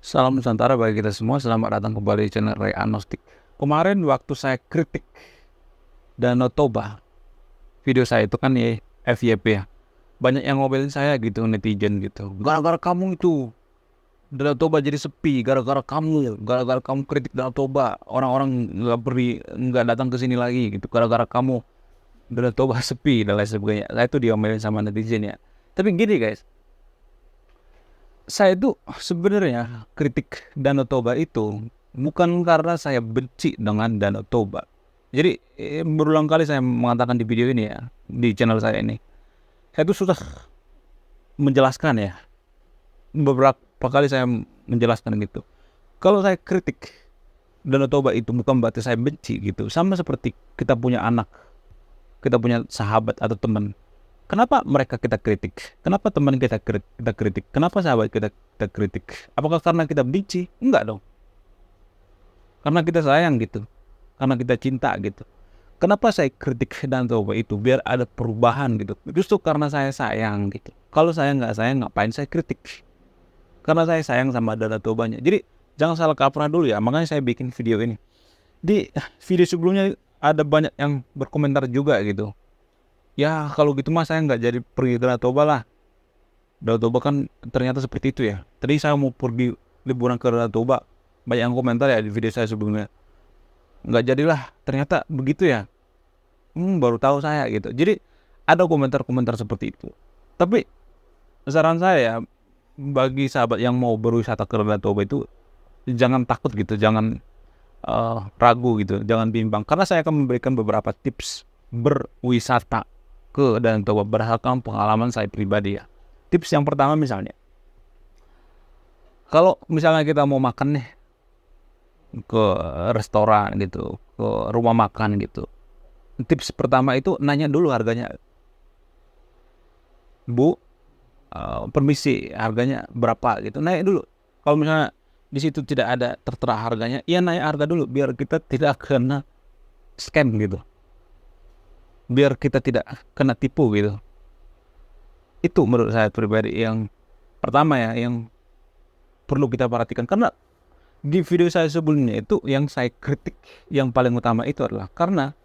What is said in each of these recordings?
Salam Nusantara bagi kita semua. Selamat datang kembali di channel Ray Agnostik. Kemarin waktu saya kritik Danau Toba, video saya itu kan ya FYP ya. Banyak yang ngomelin saya gitu, netizen gitu. Gara-gara kamu itu Danau Toba jadi sepi, gara-gara kamu kritik Danau Toba, orang-orang nggak datang ke sini lagi gitu. Gara-gara kamu Danau Toba sepi dan lain sebagainya. Saya itu diomelin sama netizen ya. Tapi gini guys, saya itu sebenarnya kritik Danau Toba itu bukan karena saya benci dengan Danau Toba. Jadi berulang kali saya mengatakan di video ini ya, di channel saya ini, saya itu sudah menjelaskan ya, beberapa kali saya menjelaskan gitu. Kalau saya kritik Danau Toba itu bukan berarti saya benci gitu. Sama seperti kita punya anak, kita punya sahabat atau teman. Kenapa mereka kita kritik? Kenapa teman kita kritik? Kenapa sahabat kita kritik? Apakah karena kita benci? Enggak dong. Karena kita sayang gitu. Karena kita cinta gitu. Kenapa saya kritik dan coba itu? Biar ada perubahan gitu. Justru karena saya sayang gitu. Kalau saya nggak sayang, ngapain saya kritik? Karena saya sayang sama Danau Tobanya. Jadi jangan salah kaprah dulu ya. Makanya saya bikin video ini. Di video sebelumnya ada banyak yang berkomentar juga gitu. Ya kalau gitu mas saya nggak jadi pergi ke Danau Toba lah. Danau Toba kan ternyata seperti itu ya. Tadi saya mau pergi liburan ke Danau Toba. Banyak yang komentar ya di video saya sebelumnya. Nggak jadilah, ternyata begitu ya. Baru tahu saya gitu. Jadi ada komentar-komentar seperti itu. Tapi saran saya ya, bagi sahabat yang mau berwisata ke Danau Toba itu jangan takut gitu, jangan ragu gitu, jangan bimbang. Karena saya akan memberikan beberapa tips berwisata ke Danau Toba berdasarkan pengalaman saya pribadi ya. Tips yang pertama misalnya, kalau misalnya kita mau makan nih ke restoran gitu, ke rumah makan gitu. Tips pertama itu nanya dulu harganya. Bu, permisi harganya berapa gitu. Nanya dulu. Kalau misalnya di situ tidak ada tertera harganya, ya nanya harga dulu biar kita tidak kena scam gitu. Biar kita tidak kena tipu gitu. Itu menurut saya pribadi yang pertama ya, yang perlu kita perhatikan. Karena di video saya sebelumnya itu yang saya kritik yang paling utama itu adalah karena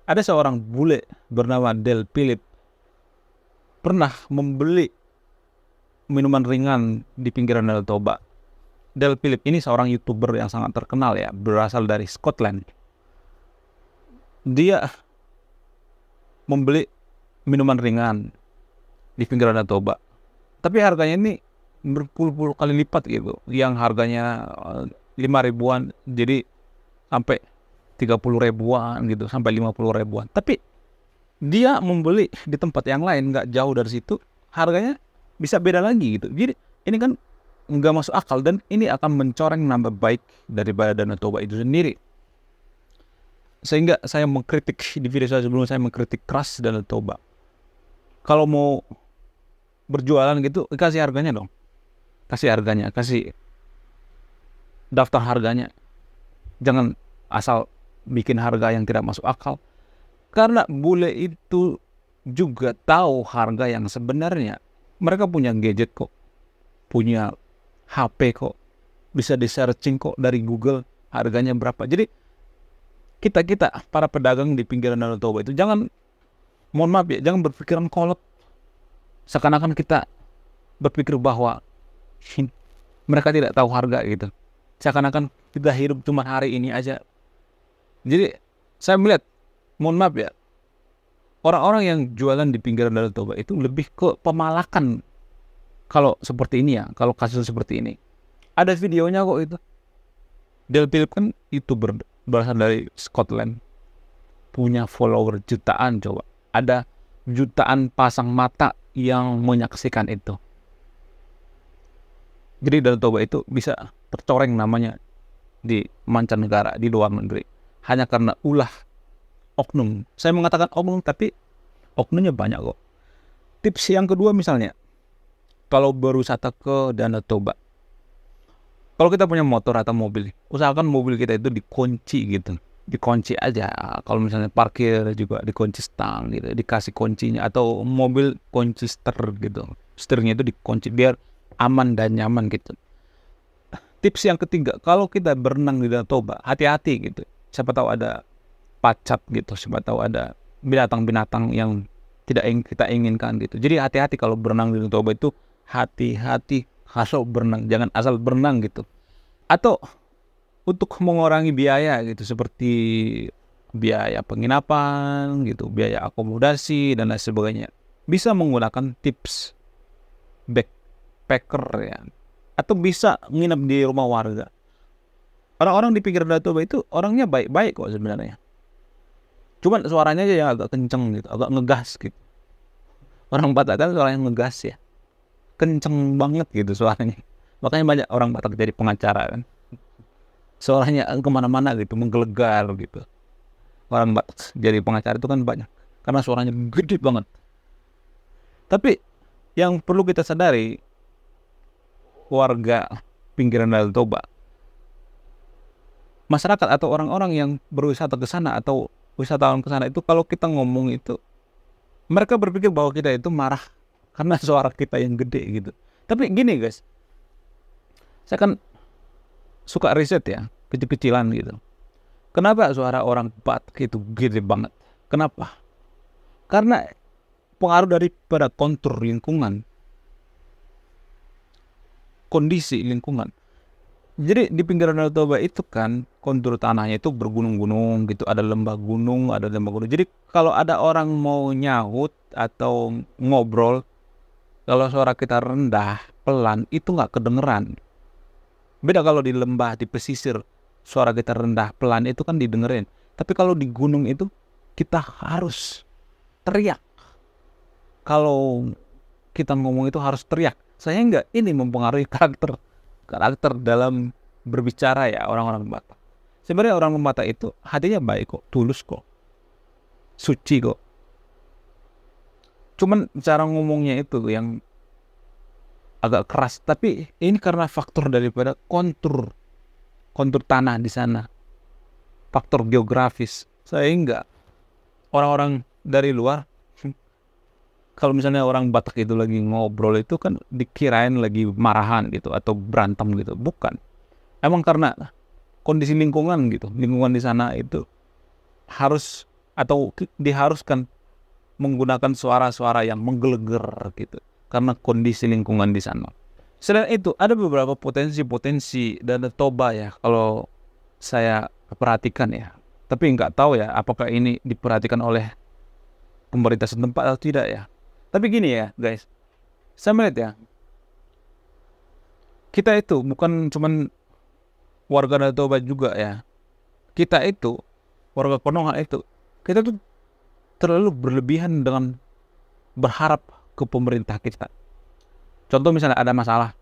ada seorang bule bernama Del Philip pernah membeli minuman ringan di pinggiran Danau Toba. Del Philip ini seorang YouTuber yang sangat terkenal ya, berasal dari Scotland. Dia membeli minuman ringan di pinggiran Danau Toba. Tapi harganya ini berpuluh-puluh kali lipat gitu. Yang harganya 5 ribuan jadi sampai 30 ribuan gitu, sampai 50 ribuan. Tapi dia membeli di tempat yang lain nggak jauh dari situ, harganya bisa beda lagi gitu. Jadi ini kan nggak masuk akal dan ini akan mencoreng nama baik daripada Danau Toba itu sendiri. Sehingga saya mengkritik di video saya sebelumnya, saya mengkritik keras Danau Toba. Kalau mau berjualan gitu, kasih harganya dong. Kasih harganya, kasih daftar harganya. Jangan asal bikin harga yang tidak masuk akal. Karena bule itu juga tahu harga yang sebenarnya. Mereka punya gadget kok, punya HP kok, bisa di searching kok dari Google harganya berapa. Jadi kita para pedagang di pinggiran Danau Toba itu jangan, mohon maaf ya, jangan berpikiran kolot. Seakan-akan kita berpikir bahwa mereka tidak tahu harga gitu. Seakan-akan kita hidup cuma hari ini aja. Jadi saya melihat, mohon maaf ya, orang-orang yang jualan di pinggiran Danau Toba itu lebih ke pemalakan. Kalau seperti ini ya, kalau kasus seperti ini, ada videonya kok itu. Del Philip kan YouTuber berasal dari Scotland, punya follower jutaan coba. Ada jutaan pasang mata yang menyaksikan itu. Jadi Danau Toba itu bisa tercoreng namanya di mancanegara, di luar negeri, hanya karena ulah oknum. Saya mengatakan oknum, tapi oknumnya banyak kok. Tips yang kedua misalnya, kalau berwisata ke Danau Toba, kalau kita punya motor atau mobil, usahakan mobil kita itu dikunci gitu. Dikunci aja. Kalau misalnya parkir juga dikunci stang gitu, dikasih kuncinya. Atau mobil kunci setir gitu, setirnya itu dikunci biar aman dan nyaman gitu. tips yang ketiga, kalau kita berenang di Danau Toba, hati-hati gitu. Siapa tahu ada pacat gitu, siapa tahu ada binatang-binatang yang tidak kita inginkan gitu. Jadi hati-hati kalau berenang di Danau Toba itu, hati-hati kalau berenang, jangan asal berenang gitu. Atau untuk mengurangi biaya gitu, seperti biaya penginapan gitu, biaya akomodasi dan lain sebagainya, bisa menggunakan tips backpacker ya, atau bisa nginep di rumah warga. Orang-orang di pinggir Danau Toba itu orangnya baik-baik kok sebenarnya. Cuman suaranya aja yang agak kenceng gitu, agak ngegas gitu. Orang Batak kan suaranya ngegas ya, kenceng banget gitu suaranya. Makanya banyak orang Batak jadi pengacara kan. Suaranya kemana-mana gitu, menggelegar gitu. Orang Batak jadi pengacara itu kan banyak, karena suaranya gede banget. Tapi yang perlu kita sadari, warga pinggiran Danau Toba, masyarakat atau orang-orang yang berwisata ke sana atau wisatawan ke sana itu, kalau kita ngomong itu, mereka berpikir bahwa kita itu marah karena suara kita yang gede gitu. Tapi gini guys, saya kan suka riset ya, kecil-kecilan gitu. Kenapa suara orang Batak itu gede banget? Kenapa? Karena pengaruh daripada kontur lingkungan, kondisi lingkungan. Jadi di pinggiran Danau Toba itu kan kontur tanahnya itu bergunung-gunung gitu, ada lembah gunung, ada lembah gunung. Jadi kalau ada orang mau nyahut atau ngobrol, kalau suara kita rendah, pelan, itu nggak kedengeran. Beda kalau di lembah, di pesisir, suara kita rendah, pelan, itu kan didengerin. Tapi kalau di gunung itu, kita harus teriak. Kalau kita ngomong itu harus teriak. Sehingga ini mempengaruhi karakter dalam berbicara ya orang-orang Batak. Sebenarnya orang Batak itu hatinya baik kok, tulus kok, suci kok. Cuman cara ngomongnya itu yang agak keras. Tapi ini karena faktor daripada kontur tanah di sana, faktor geografis, sehingga orang-orang dari luar, kalau misalnya orang Batak itu lagi ngobrol itu kan dikirain lagi marahan gitu atau berantem gitu. Bukan. Emang karena kondisi lingkungan gitu. Lingkungan di sana itu harus atau diharuskan menggunakan suara-suara yang menggelegar gitu. Karena kondisi lingkungan di sana. Selain itu ada beberapa potensi Danau Toba ya, kalau saya perhatikan ya. Tapi nggak tahu ya apakah ini diperhatikan oleh pemerintah setempat atau tidak ya. Tapi gini ya guys, saya melihat ya, kita itu bukan cuman warga Danau Toba juga ya. Kita itu, warga Konoha itu, kita tuh terlalu berlebihan dengan berharap ke pemerintah kita. Contoh misalnya ada masalah,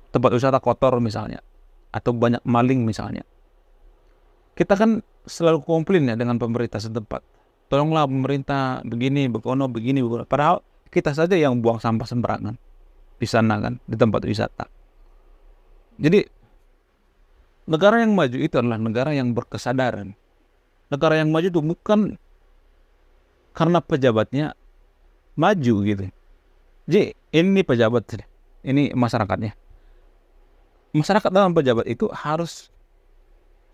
tempat wisata kotor misalnya, atau banyak maling misalnya. Kita kan selalu komplain ya dengan pemerintah setempat. Tolonglah pemerintah begini, begono, begini. Padahal kita saja yang buang sampah sembarangan di sana kan, di tempat wisata. Jadi negara yang maju itu adalah negara yang berkesadaran. Negara yang maju itu bukan karena pejabatnya maju gitu. Jadi ini pejabat, ini masyarakatnya. Masyarakat dalam pejabat itu harus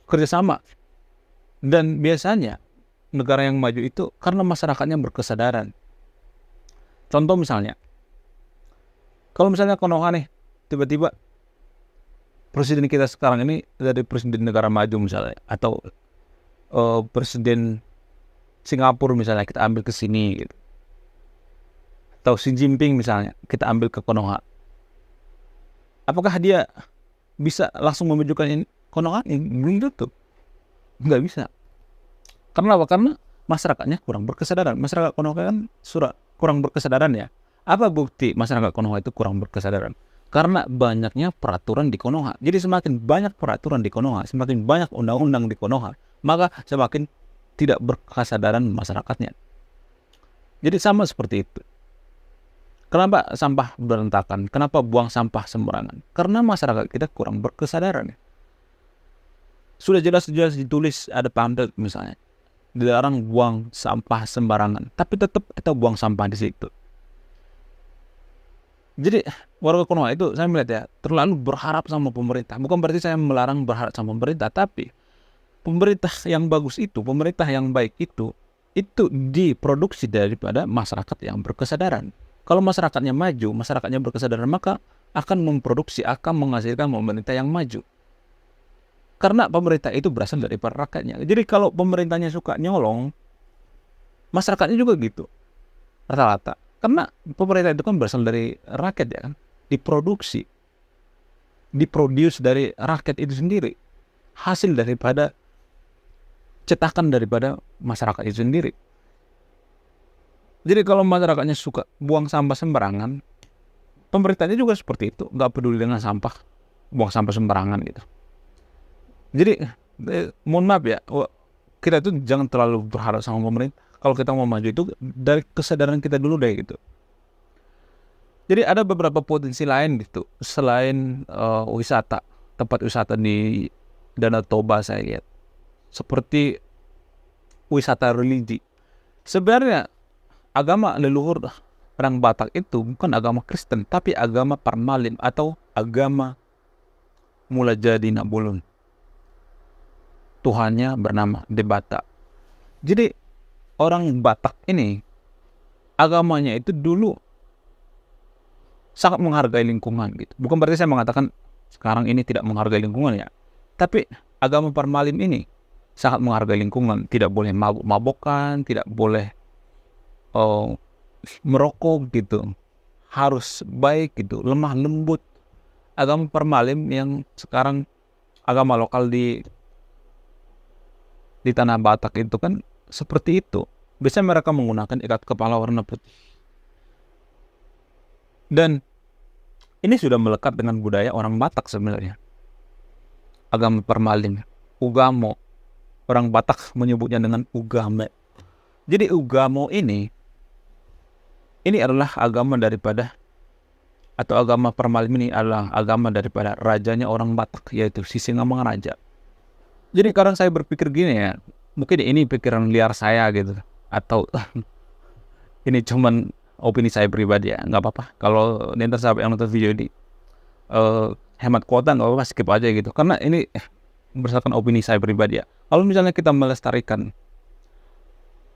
kerjasama. Dan biasanya negara yang maju itu karena masyarakatnya berkesadaran. Contoh misalnya, kalau misalnya Konoha nih, tiba-tiba presiden kita sekarang ini dari presiden negara maju misalnya, atau presiden Singapura misalnya kita ambil ke sini gitu. Atau Xi Jinping misalnya kita ambil ke Konoha. Apakah dia bisa langsung memajukan ini Konoha? Belum tentu. Nggak bisa. Karena apa? Karena masyarakatnya kurang berkesadaran. Masyarakat Konoha kan kurang berkesadaran ya. Apa bukti masyarakat Konoha itu kurang berkesadaran? Karena banyaknya peraturan di Konoha. Jadi semakin banyak peraturan di Konoha, semakin banyak undang-undang di Konoha, maka semakin tidak berkesadaran masyarakatnya. Jadi sama seperti itu. Kenapa sampah berantakan? Kenapa buang sampah sembarangan? Karena masyarakat kita kurang berkesadaran. Sudah jelas-jelas ditulis ada pamflet misalnya, dilarang buang sampah sembarangan, tapi tetap kita buang sampah di situ. Jadi warga Konoha itu saya melihat ya terlalu berharap sama pemerintah. Bukan berarti saya melarang berharap sama pemerintah, tapi pemerintah yang bagus itu, pemerintah yang baik itu diproduksi daripada masyarakat yang berkesadaran. Kalau masyarakatnya maju, masyarakatnya berkesadaran, maka akan memproduksi, akan menghasilkan pemerintah yang maju. Karena pemerintah itu berasal dari para rakyatnya. Jadi kalau pemerintahnya suka nyolong, masyarakatnya juga gitu, rata-rata. Karena pemerintah itu kan berasal dari rakyat ya kan, diproduce dari rakyat itu sendiri, hasil daripada cetakan daripada masyarakat itu sendiri. Jadi kalau masyarakatnya suka buang sampah sembarangan, pemerintahnya juga seperti itu, nggak peduli dengan sampah, buang sampah sembarangan gitu. Jadi mohon maaf ya, kita itu jangan terlalu berharap sama pemerintah. Kalau kita mau maju itu dari kesadaran kita dulu deh gitu. Jadi ada beberapa potensi lain gitu selain wisata, tempat wisata di Danau Toba saya lihat, seperti wisata religi. Sebenarnya agama leluhur orang Batak itu bukan agama Kristen, tapi agama Parmalim atau agama Mulajadi Nabulun. Tuhannya bernama Debata. Jadi orang Batak ini agamanya itu dulu sangat menghargai lingkungan gitu. Bukan berarti saya mengatakan sekarang ini tidak menghargai lingkungan ya. Tapi agama Parmalim ini sangat menghargai lingkungan, tidak boleh mabok-mabokan, tidak boleh merokok gitu. Harus baik gitu, lemah lembut. Agama Parmalim yang sekarang agama lokal di tanah Batak itu kan seperti itu. Biasanya mereka menggunakan ikat kepala warna putih. Dan ini sudah melekat dengan budaya orang Batak sebenarnya. Agama Parmalim, Ugamo. Orang Batak menyebutnya dengan Ugame. Jadi Ugamo ini adalah agama daripada, atau agama Parmalim ini adalah agama daripada rajanya orang Batak, yaitu Sisingamangaraja. Jadi kadang saya berpikir gini ya, mungkin ini pikiran liar saya gitu, atau ini cuman opini saya pribadi ya, nggak apa-apa. Kalau nanti sahabat yang nonton video ini hemat kuota nggak apa-apa, skip aja gitu. Karena ini berdasarkan opini saya pribadi ya. Kalau misalnya kita melestarikan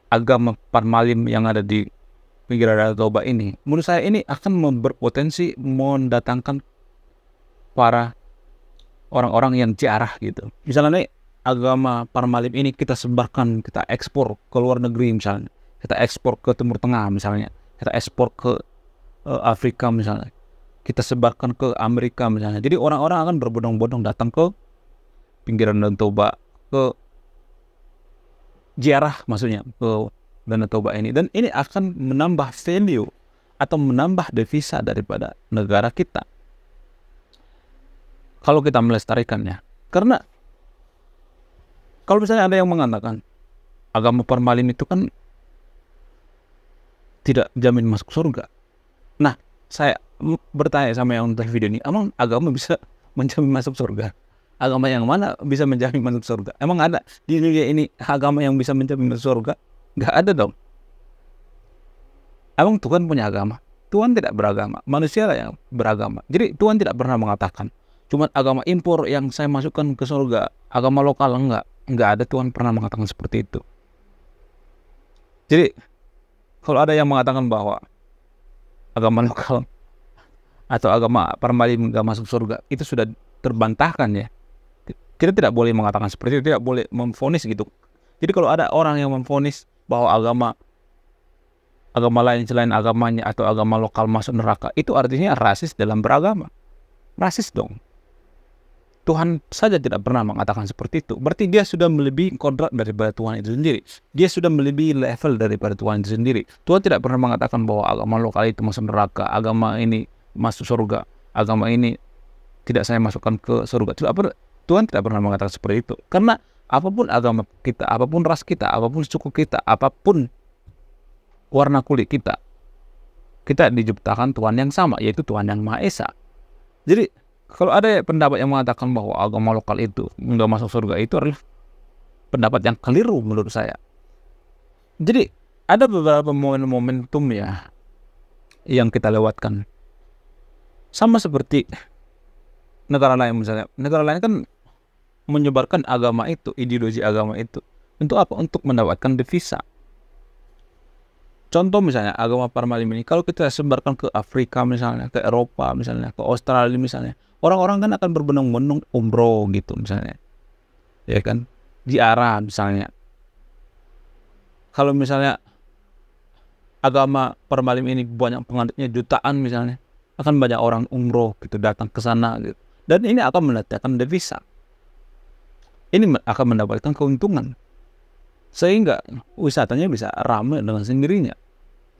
agama Parmalim yang ada di pinggir Danau Toba ini, menurut saya ini akan berpotensi mendatangkan para orang-orang yang jarah gitu. Misalnya nih, agama Parmalim ini kita sebarkan, kita ekspor ke luar negeri misalnya, kita ekspor ke Timur Tengah misalnya, kita ekspor ke Afrika misalnya, kita sebarkan ke Amerika misalnya. Jadi orang-orang akan berbondong-bondong datang ke pinggiran Danau Toba, ke ziarah maksudnya ke Danau Toba ini, dan ini akan menambah value atau menambah devisa daripada negara kita kalau kita melestarikannya. Karena kalau misalnya ada yang mengatakan agama Parmalim itu kan tidak jamin masuk surga. Nah, saya bertanya sama yang nonton video ini, emang agama bisa menjamin masuk surga? Agama yang mana bisa menjamin masuk surga? Emang ada di dunia ini agama yang bisa menjamin masuk surga? Gak ada dong. Emang Tuhan punya agama? Tuhan tidak beragama, manusia lah yang beragama. Jadi Tuhan tidak pernah mengatakan cuma agama impor yang saya masukkan ke surga, agama lokal enggak ada. Tuhan pernah mengatakan seperti itu. Jadi kalau ada yang mengatakan bahwa agama lokal atau agama Parmalim enggak masuk surga, itu sudah terbantahkan ya. Kita tidak boleh mengatakan seperti itu, tidak boleh memvonis gitu. Jadi kalau ada orang yang memvonis bahwa agama lain selain agamanya atau agama lokal masuk neraka, itu artinya rasis dalam beragama. Rasis dong. Tuhan saja tidak pernah mengatakan seperti itu. Berarti dia sudah melebihi kodrat daripada Tuhan itu sendiri. Dia sudah melebihi level daripada Tuhan itu sendiri. Tuhan tidak pernah mengatakan bahwa agama lokal itu masuk neraka, agama ini masuk surga, agama ini tidak saya masukkan ke surga. Tuhan tidak pernah mengatakan seperti itu. Karena apapun agama kita, apapun ras kita, apapun suku kita, apapun warna kulit kita, kita diciptakan Tuhan yang sama, yaitu Tuhan yang Maha Esa. Jadi kalau ada pendapat yang mengatakan bahwa agama lokal itu nggak masuk surga, itu adalah pendapat yang keliru menurut saya. Jadi ada beberapa momentum ya yang kita lewatkan Sama seperti negara lain misalnya. Negara lain kan menyebarkan agama itu, ideologi agama itu. Untuk apa? Untuk mendapatkan devisa. Contoh misalnya agama Parmalim ini, kalau kita sebarkan ke Afrika misalnya, ke Eropa misalnya, ke Australia misalnya, orang-orang kan akan berbondong-bondong umroh gitu misalnya, ya kan? Ziarah misalnya. Kalau misalnya agama Parmalim ini banyak penganutnya jutaan misalnya, akan banyak orang umroh gitu datang ke sana gitu. Dan ini akan mendatangkan devisa. Ini akan mendapatkan keuntungan. Sehingga wisatanya bisa ramai dengan sendirinya.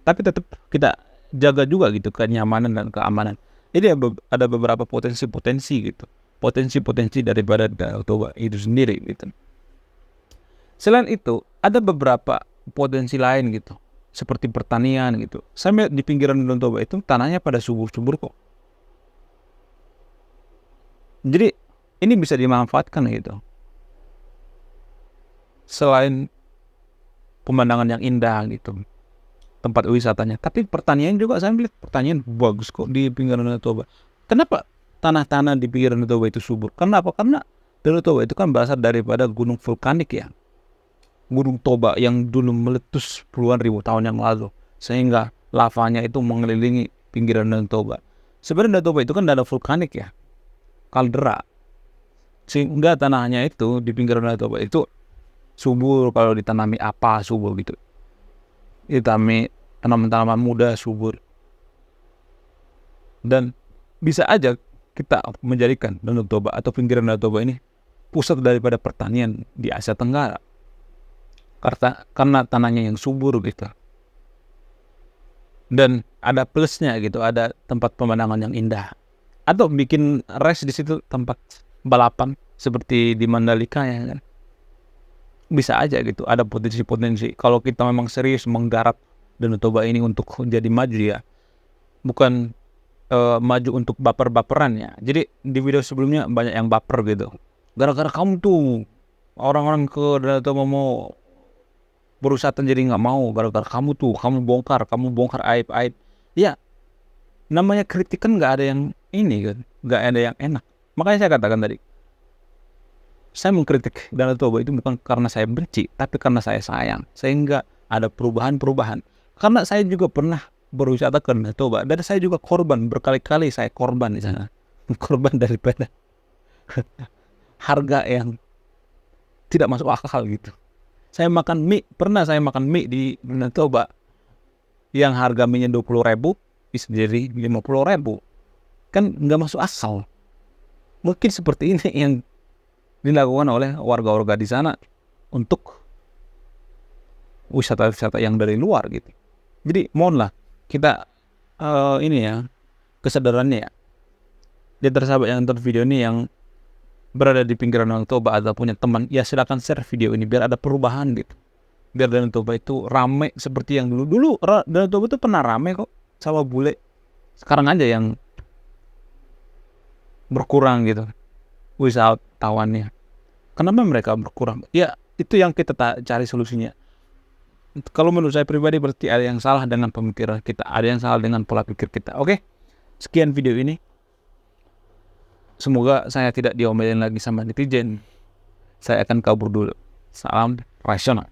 Tapi tetap kita jaga juga gitu kenyamanan dan keamanan. Ini ada beberapa potensi-potensi gitu. Potensi-potensi daripada Danau Toba itu sendiri gitu. Selain itu, ada beberapa potensi lain gitu. Seperti pertanian gitu. Saya di pinggiran Danau Toba itu tanahnya pada subur-subur kok. Jadi ini bisa dimanfaatkan gitu. Selain pemandangan yang indah gitu, tempat wisatanya, tapi pertanian juga saya melihat pertanian bagus kok di pinggiran Danau Toba. Kenapa tanah-tanah di pinggiran Danau Toba itu subur? Karena apa? Karena Danau Toba itu kan berasal daripada gunung vulkanik ya, Gunung Toba yang dulu meletus puluhan ribu tahun yang lalu, sehingga lavanya itu mengelilingi pinggiran Danau Toba. Sebenarnya Danau Toba itu kan danau vulkanik ya, kaldera, sehingga tanahnya itu di pinggiran Danau Toba itu subur. Kalau ditanami apa subur gitu, ditanami tanaman-tanaman muda subur. Dan bisa aja kita menjadikan Danau Toba atau pinggiran Danau Toba ini pusat daripada pertanian di Asia Tenggara, karena tanahnya yang subur gitu. Dan ada plusnya gitu, ada tempat pemandangan yang indah. Atau bikin race di situ, tempat balapan seperti di Mandalika ya kan. Bisa aja gitu, ada potensi-potensi. Kalau kita memang serius menggarap Danau Toba ini untuk jadi maju ya, bukan maju untuk baper-baperan ya. Jadi di video sebelumnya banyak yang baper gitu. Gara-gara kamu tuh orang-orang ke Danau Toba mau berwisata jadi nggak mau, gara-gara kamu tuh, kamu bongkar aib-aib. Ya, namanya kritik kan nggak ada yang ini kan, nggak ada yang enak. Makanya saya katakan tadi, saya mengkritik Danau Toba itu bukan karena saya benci, tapi karena saya sayang, sehingga ada perubahan-perubahan. Karena saya juga pernah berwisata ke Danau Toba, dan saya juga korban, berkali-kali saya korban di sana. Korban daripada harga yang tidak masuk akal gitu. Pernah saya makan mie di Danau Toba yang harga mie-nya 20.000 bisa jadi 50.000. Kan nggak masuk akal. Mungkin seperti ini yang dilakukan oleh warga-warga di sana untuk wisata-wisata yang dari luar gitu. Jadi mohonlah kita ini ya, kesadarannya ya. Di antara sahabat yang nonton video ini yang berada di pinggiran Danau Toba atau punya teman, ya silakan share video ini biar ada perubahan gitu. Biar Danau Toba itu rame seperti yang dulu. Dulu Danau Toba itu pernah rame kok sama bule. Sekarang aja yang berkurang gitu wisatawannya. Kenapa mereka berkurang? Ya itu yang kita cari solusinya. Kalau menurut saya pribadi berarti ada yang salah dengan pemikiran kita, ada yang salah dengan pola pikir kita. Oke, sekian video ini. Semoga saya tidak diomelin lagi sama netizen. Saya akan kabur dulu. Salam rasional.